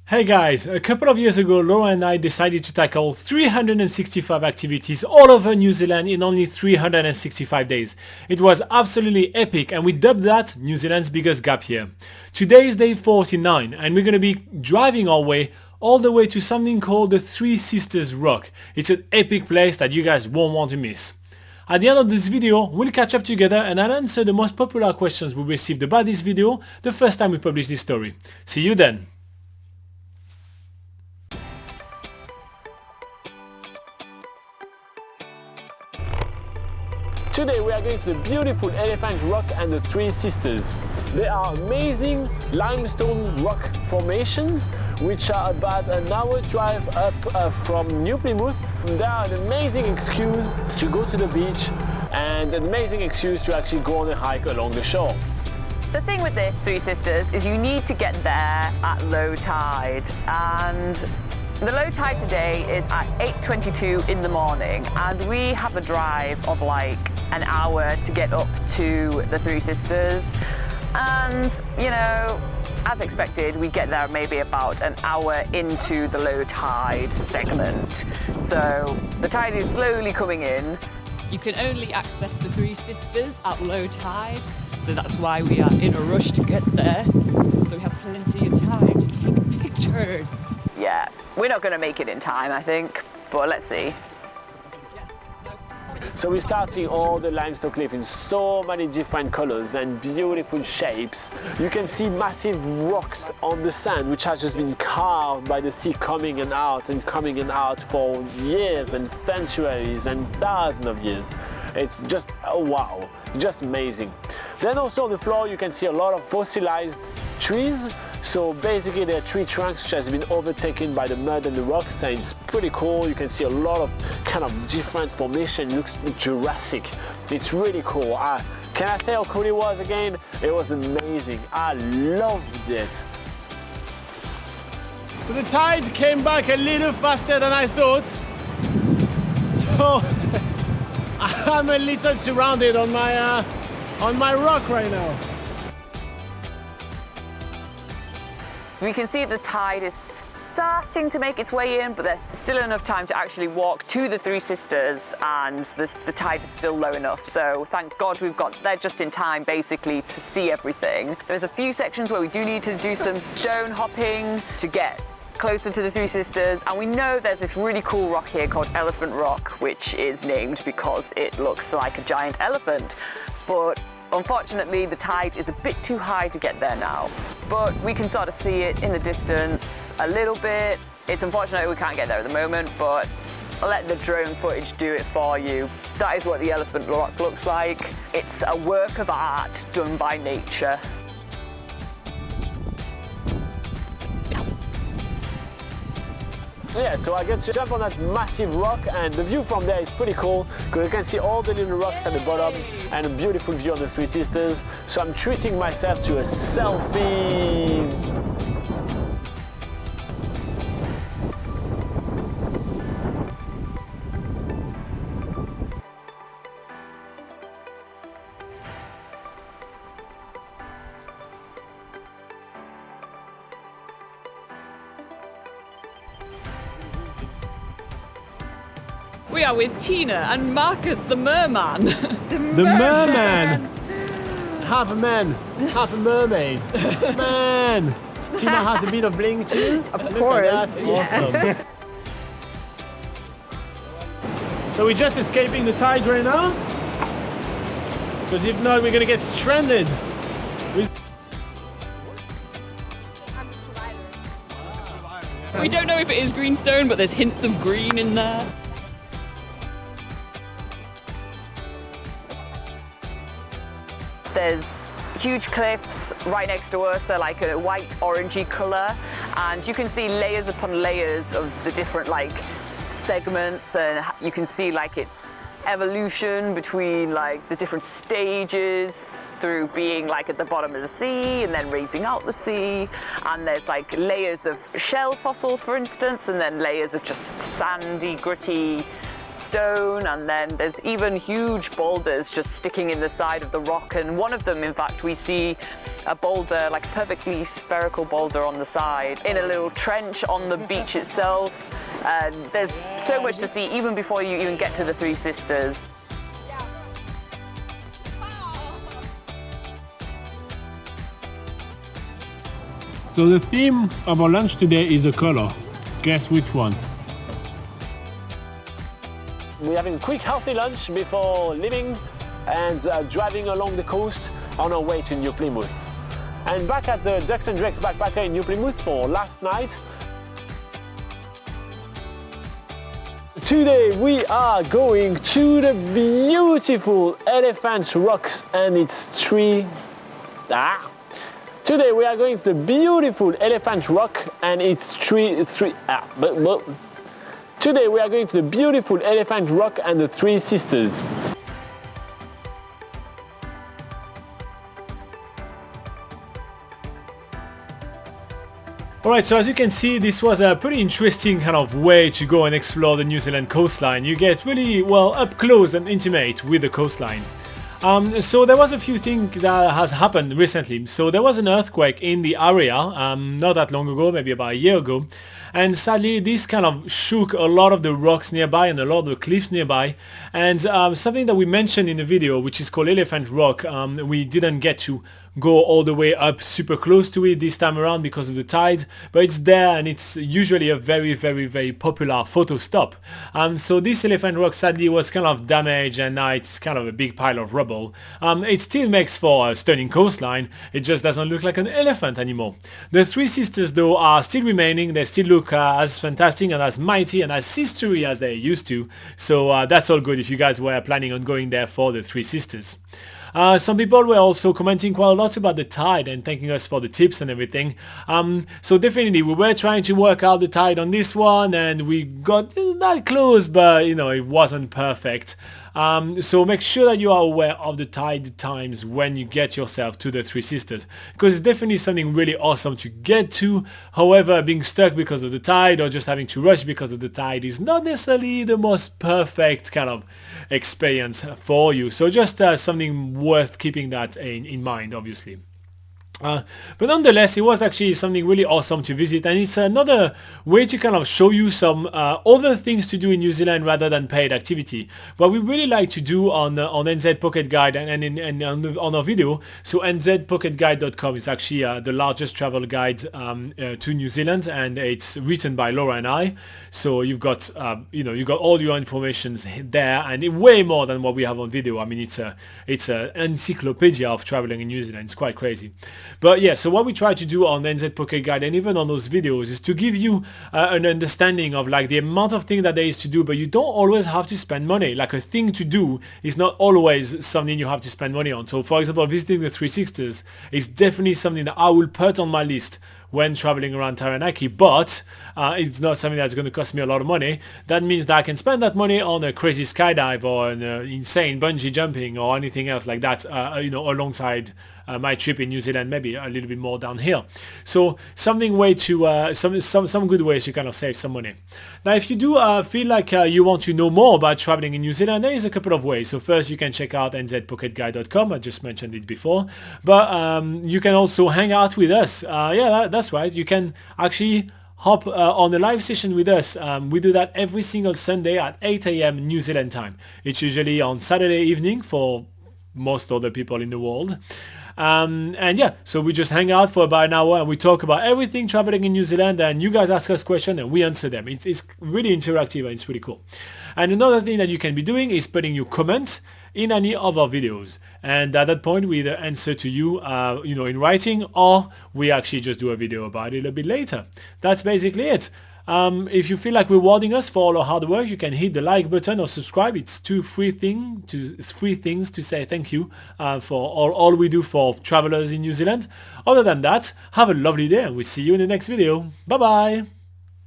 Hey guys, a couple of years ago Laura and I decided to tackle 365 activities all over New Zealand in only 365 days. It was absolutely epic and we dubbed that New Zealand's biggest gap year. Today is day 49 and we're going to be driving our way all the way to something called the Three Sisters Rock. It's an epic place that you guys won't want to miss. At the end of this video, we'll catch up together and I'll answer the most popular questions we received about this video the first time we published this story. See you then! Today we are going to the beautiful Elephant Rock and the Three Sisters. They are amazing limestone rock formations which are about an hour drive up from New Plymouth. They are an amazing excuse to go to the beach and an amazing excuse to actually go on a hike along the shore. The thing with this Three Sisters is you need to get there at low tide, and the low tide today is at 8:22 in the morning and we have a drive of like an hour to get up to the Three Sisters, and you know, as expected we get there maybe about an hour into the low tide segment, so the tide is slowly coming in. You can only access the Three Sisters at low tide, so that's why we are in a rush to get there, so we have plenty of time to take pictures. Yeah, we're not going to make it in time I think, but let's see. So we start seeing all the limestone cliff in so many different colors and beautiful shapes. You can see massive rocks on the sand which has just been carved by the sea coming and out for years and centuries and thousands of years. It's just, oh wow, just amazing. Then also on the floor you can see a lot of fossilized trees. So basically they're tree trunks which has been overtaken by the mud and the rocks, and it's pretty cool. You can see a lot of kind of different formation. It looks Jurassic. It's really cool. Can I say how cool it was again? It was amazing. I loved it. So the tide came back a little faster than I thought. So I'm a little surrounded on my rock right now. We can see the tide is starting to make its way in, but there's still enough time to actually walk to the Three Sisters, and the tide is still low enough. So thank God we've got there just in time basically to see everything. There's a few sections where we do need to do some stone hopping to get closer to the Three Sisters, and we know there's this really cool rock here called Elephant Rock, which is named because it looks like a giant elephant. But unfortunately, the tide is a bit too high to get there now, but we can sort of see it in the distance a little bit. It's unfortunate we can't get there at the moment, but I'll let the drone footage do it for you. That is what the Elephant Rock looks like. It's a work of art done by nature. Yeah, so I get to jump on that massive rock, and the view from there is pretty cool because you can see all the little rocks at the bottom and a beautiful view on the Three Sisters. So I'm treating myself to a selfie. We are with Tina and Marcus the merman. The merman! Half a man, half a mermaid. Man! Tina has a bit of bling too. Of course. That's awesome. So we're just escaping the tide right now, because if not we're gonna get stranded. We don't know if it is greenstone, but there's hints of green in there. There's huge cliffs right next to us. They're like a white orangey colour, and you can see layers upon layers of the different like segments, and you can see like its evolution between like the different stages through being like at the bottom of the sea and then raising out the sea. And there's like layers of shell fossils, for instance, and then layers of just sandy, gritty stone, and then there's even huge boulders just sticking in the side of the rock, and one of them, in fact, we see a boulder, like a perfectly spherical boulder on the side in a little trench on the beach itself. And there's so much to see even before you even get to the Three Sisters. So the theme of our lunch today is a color. Guess which one? We're having a quick healthy lunch before leaving and driving along the coast on our way to New Plymouth. And back at the Ducks and Drakes Backpacker in New Plymouth for last night. Today we are going to the beautiful Elephant Rocks and its tree. Today we are going to the beautiful Elephant Rock and its Today we are going to the beautiful Elephant Rock and the Three Sisters. Alright, so as you can see, this was a pretty interesting kind of way to go and explore the New Zealand coastline. You get really, well, up close and intimate with the coastline. So there was a few things that has happened recently. So there was an earthquake in the area not that long ago, maybe about a year ago, and sadly this kind of shook a lot of the rocks nearby and a lot of the cliffs nearby, and something that we mentioned in the video, which is called Elephant Rock, we didn't get to go all the way up super close to it this time around because of the tide, but it's there and it's usually a very popular photo stop. So this Elephant Rock sadly was kind of damaged and now it's kind of a big pile of rubble. It still makes for a stunning coastline, it just doesn't look like an elephant anymore. The Three Sisters though are still remaining, they still look as fantastic and as mighty and as sistery as they used to, so that's all good if you guys were planning on going there for the Three Sisters. Some people were also commenting quite a lot about the tide and thanking us for the tips and everything. So definitely we were trying to work out the tide on this one and we got that close, but you know, it wasn't perfect. So make sure that you are aware of the tide times when you get yourself to the Three Sisters, because it's definitely something really awesome to get to. However, being stuck because of the tide or just having to rush because of the tide is not necessarily the most perfect kind of experience for you. So just something worth keeping that in mind, obviously. But nonetheless, it was actually something really awesome to visit, and it's another way to kind of show you some other things to do in New Zealand rather than paid activity. What we really like to do on NZ Pocket Guide and on our video, so nzpocketguide.com is actually the largest travel guide to New Zealand, and it's written by Laura and I. So you've got you got all your information there, and way more than what we have on video. I mean, it's an encyclopedia of traveling in New Zealand. It's quite crazy. But yeah, so what we try to do on NZ Pocket Guide and even on those videos is to give you an understanding of like the amount of things that there is to do, but you don't always have to spend money. Like a thing to do is not always something you have to spend money on. So for example, visiting the Three Sisters is definitely something that I will put on my list when traveling around Taranaki, but it's not something that's going to cost me a lot of money. That means that I can spend that money on a crazy skydive or an insane bungee jumping or anything else like that, alongside my trip in New Zealand, maybe a little bit more down here. So something way to some good ways to kind of save some money. Now, if you do feel like you want to know more about traveling in New Zealand, there is a couple of ways. So first, you can check out nzpocketguide.com. I just mentioned it before, but you can also hang out with us. That's right. You can actually hop on a live session with us. We do that every single Sunday at 8 a.m. New Zealand time. It's usually on Saturday evening for most other people in the world. And yeah, so we just hang out for about an hour and we talk about everything traveling in New Zealand, and you guys ask us questions and we answer them. It's really interactive and it's really cool. And another thing that you can be doing is putting your comments in any of our videos, and at that point we either answer to you in writing, or we actually just do a video about it a little bit later. That's basically it. If you feel like rewarding us for all our hard work, you can hit the like button or subscribe. It's two free things to say thank you for all we do for travelers in New Zealand. Other than that, have a lovely day and we'll see you in the next video. Bye bye.